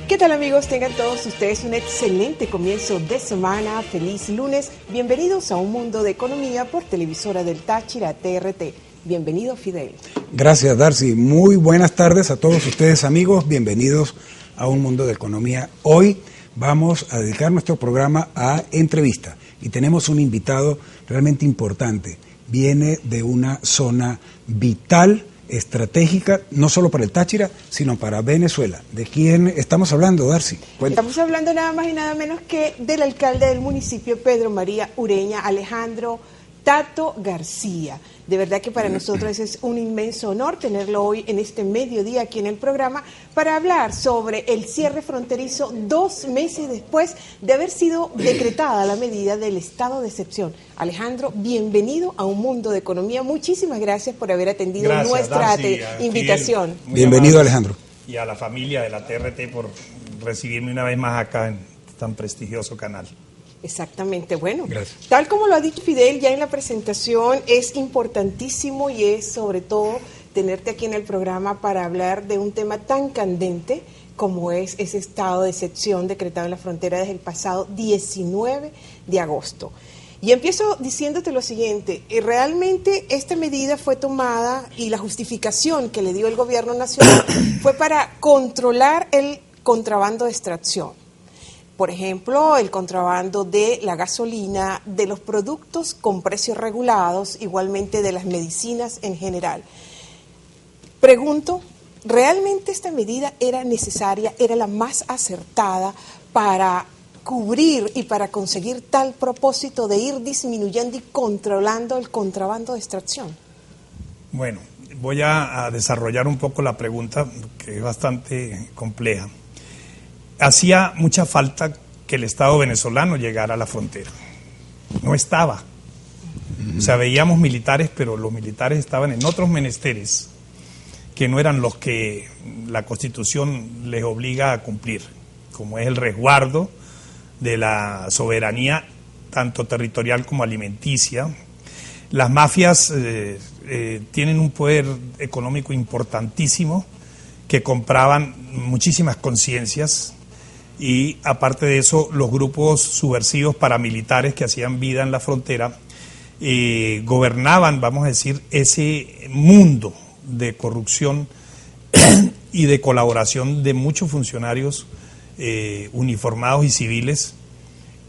¿Qué tal, amigos? Tengan todos ustedes un excelente comienzo de semana. Feliz lunes. Bienvenidos a Un Mundo de Economía por Televisora del Táchira, TRT. Bienvenido, Fidel. Gracias, Darcy. Muy buenas tardes a todos ustedes, amigos. Bienvenidos a Un Mundo de Economía. Hoy vamos a dedicar nuestro programa a entrevista y tenemos un invitado realmente importante. Viene de una zona vital, estratégica, no solo para el Táchira, sino para Venezuela. ¿De quién estamos hablando, Darcy? Estamos hablando nada más y nada menos que del alcalde del municipio, Pedro María Ureña, Alejandro Tato García. De verdad que para nosotros es un inmenso honor tenerlo hoy en este mediodía aquí en el programa para hablar sobre el cierre fronterizo 2 meses después de haber sido decretada la medida del estado de excepción. Alejandro, bienvenido a Un Mundo de Economía. Muchísimas gracias por haber atendido nuestra invitación. Bienvenido, Alejandro. Y a la familia de la TRT por recibirme una vez más acá en tan prestigioso canal. Exactamente, bueno, gracias. Tal como lo ha dicho Fidel ya en la presentación, es importantísimo y es sobre todo tenerte aquí en el programa para hablar de un tema tan candente como es ese estado de excepción decretado en la frontera desde el pasado 19 de agosto. Y empiezo diciéndote lo siguiente, realmente esta medida fue tomada y la justificación que le dio el gobierno nacional fue para controlar el contrabando de extracción. Por ejemplo, el contrabando de la gasolina, de los productos con precios regulados, igualmente de las medicinas en general. Pregunto, ¿realmente esta medida era necesaria, era la más acertada para cubrir y para conseguir tal propósito de ir disminuyendo y controlando el contrabando de extracción? Bueno, voy a desarrollar un poco la pregunta, que es bastante compleja. Hacía mucha falta que el Estado venezolano llegara a la frontera. No estaba. O sea, veíamos militares, pero los militares estaban en otros menesteres que no eran los que la Constitución les obliga a cumplir, como es el resguardo de la soberanía, tanto territorial como alimenticia. Las mafias tienen un poder económico importantísimo que compraban muchísimas conciencias. Y aparte de eso, los grupos subversivos paramilitares que hacían vida en la frontera gobernaban, vamos a decir, ese mundo de corrupción y de colaboración de muchos funcionarios uniformados y civiles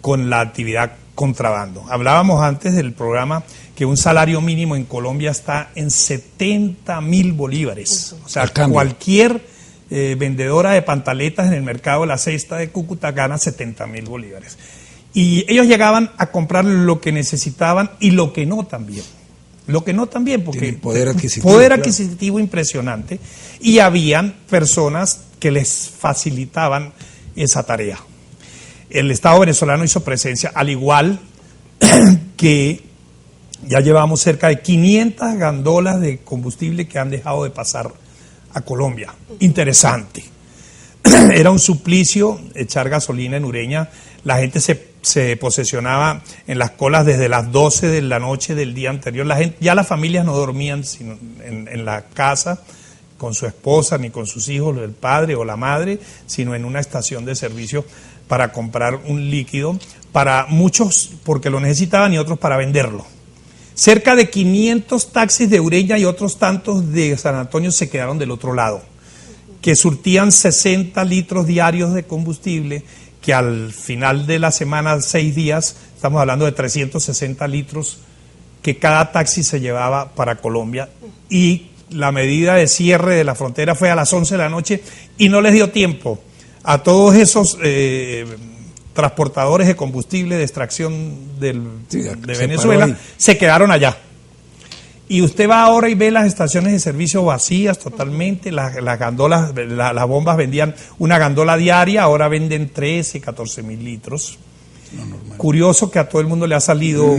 con la actividad contrabando. Hablábamos antes del programa que un salario mínimo en Colombia está en 70.000 bolívares. O sea, cualquier vendedora de pantaletas en el mercado de la cesta de Cúcuta gana 70.000 bolívares. Y ellos llegaban a comprar lo que necesitaban y lo que no también. Lo que no también, porque poder adquisitivo impresionante. Y habían personas que les facilitaban esa tarea. El Estado venezolano hizo presencia, al igual que ya llevamos cerca de 500 gandolas de combustible que han dejado de pasar a Colombia. Interesante. Era un suplicio echar gasolina en Ureña. La gente se posesionaba en las colas desde las 12 de la noche del día anterior. Ya las familias no dormían sino en la casa con su esposa ni con sus hijos, el padre o la madre, sino en una estación de servicio para comprar un líquido, para muchos porque lo necesitaban y otros para venderlo. Cerca de 500 taxis de Ureña y otros tantos de San Antonio se quedaron del otro lado, que surtían 60 litros diarios de combustible, que al final de la semana, 6 días, estamos hablando de 360 litros que cada taxi se llevaba para Colombia. Y la medida de cierre de la frontera fue a las 11 de la noche y no les dio tiempo a todos esos transportadores de combustible de extracción de Venezuela, se quedaron allá. Y usted va ahora y ve las estaciones de servicio vacías totalmente, las gandolas, las bombas vendían una gandola diaria, ahora venden 13, 14.000 litros. Curioso que a todo el mundo le ha salido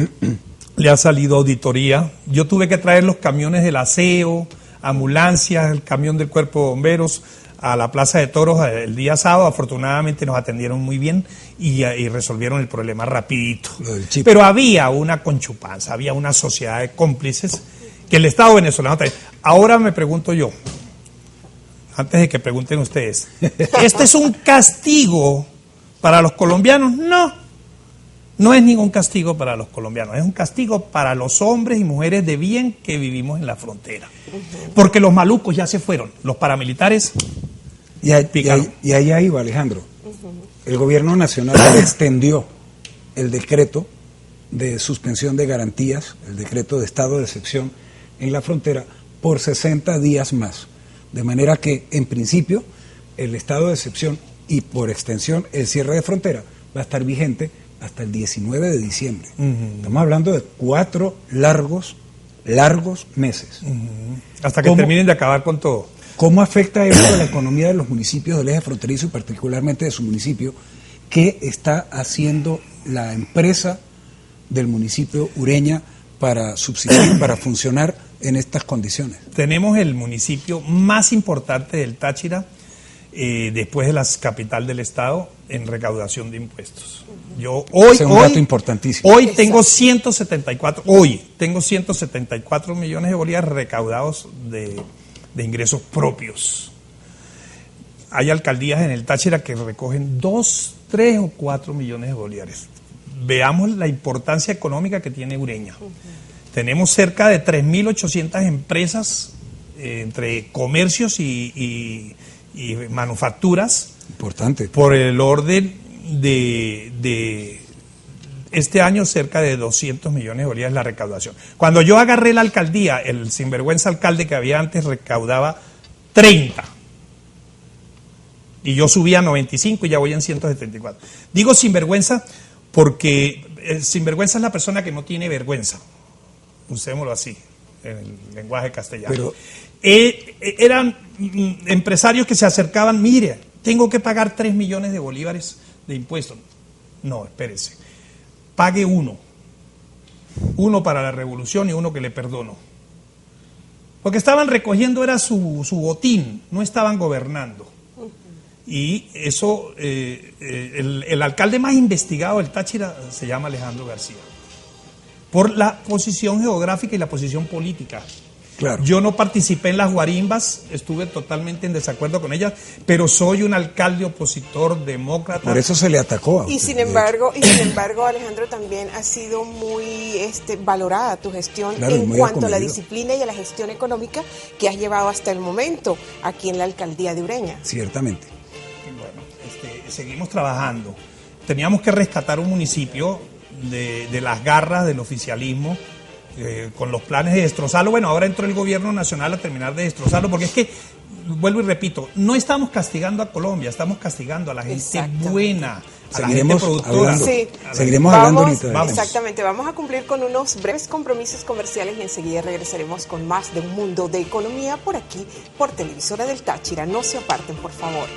auditoría. Yo tuve que traer los camiones del aseo, ambulancias, el camión del cuerpo de bomberos, a la Plaza de Toros el día sábado. Afortunadamente nos atendieron muy bien y resolvieron el problema rapidito. Pero había una conchupanza, había una sociedad de cómplices que el Estado venezolano trae. Ahora me pregunto yo, antes de que pregunten ustedes, ¿este es un castigo para los colombianos? No, no es ningún castigo para los colombianos, es un castigo para los hombres y mujeres de bien que vivimos en la frontera. Porque los malucos ya se fueron, los paramilitares picaron. Y allá iba, Alejandro. El gobierno nacional extendió el decreto de suspensión de garantías, el decreto de estado de excepción en la frontera por 60 días más. De manera que, en principio, el estado de excepción y por extensión el cierre de frontera va a estar vigente hasta el 19 de diciembre. Estamos hablando de 4 largos meses. Hasta que terminen de acabar con todo. ¿Cómo afecta esto a la economía de los municipios del eje fronterizo y particularmente de su municipio? ¿Qué está haciendo la empresa del municipio Ureña para subsistir, para funcionar en estas condiciones? Tenemos el municipio más importante del Táchira, después de la capital del estado, en recaudación de impuestos. Yo hoy, ese es un dato importantísimo. Hoy tengo 174 millones de bolívares recaudados de ingresos propios. Hay alcaldías en el Táchira que recogen 2, 3 o 4 millones de bolívares. Veamos la importancia económica que tiene Ureña. Tenemos cerca de 3.800 empresas entre comercios y manufacturas. Importante. Por el orden de este año cerca de 200 millones de bolívares la recaudación. Cuando yo agarré la alcaldía, el sinvergüenza alcalde que había antes recaudaba 30. Y yo subí a 95 y ya voy en 174. Digo sinvergüenza porque el sinvergüenza es la persona que no tiene vergüenza. Usémoslo así, en el lenguaje castellano. Pero eran empresarios que se acercaban, mire, tengo que pagar 3 millones de bolívares de impuestos. No, espérese. Pague uno para la revolución y uno que le perdono. Lo que estaban recogiendo era su botín, no estaban gobernando. Y eso, el alcalde más investigado del Táchira se llama Alejandro García, por la posición geográfica y la posición política. Claro. Yo no participé en las guarimbas, estuve totalmente en desacuerdo con ellas, pero soy un alcalde opositor, demócrata. Por eso se le atacó a usted, Y sin embargo, Alejandro, también ha sido muy valorada tu gestión, claro, en cuanto acomedido a la disciplina y a la gestión económica que has llevado hasta el momento aquí en la alcaldía de Ureña. Ciertamente. Bueno, seguimos trabajando. Teníamos que rescatar un municipio de las garras del oficialismo, con los planes de destrozarlo. Bueno, ahora entró el gobierno nacional a terminar de destrozarlo, porque es que, vuelvo y repito, no estamos castigando a Colombia, estamos castigando a la gente buena, a la gente productora. Seguiremos hablando ahorita. Vamos. Exactamente, vamos a cumplir con unos breves compromisos comerciales y enseguida regresaremos con más de Un Mundo de Economía por aquí, por Televisora del Táchira. No se aparten, por favor.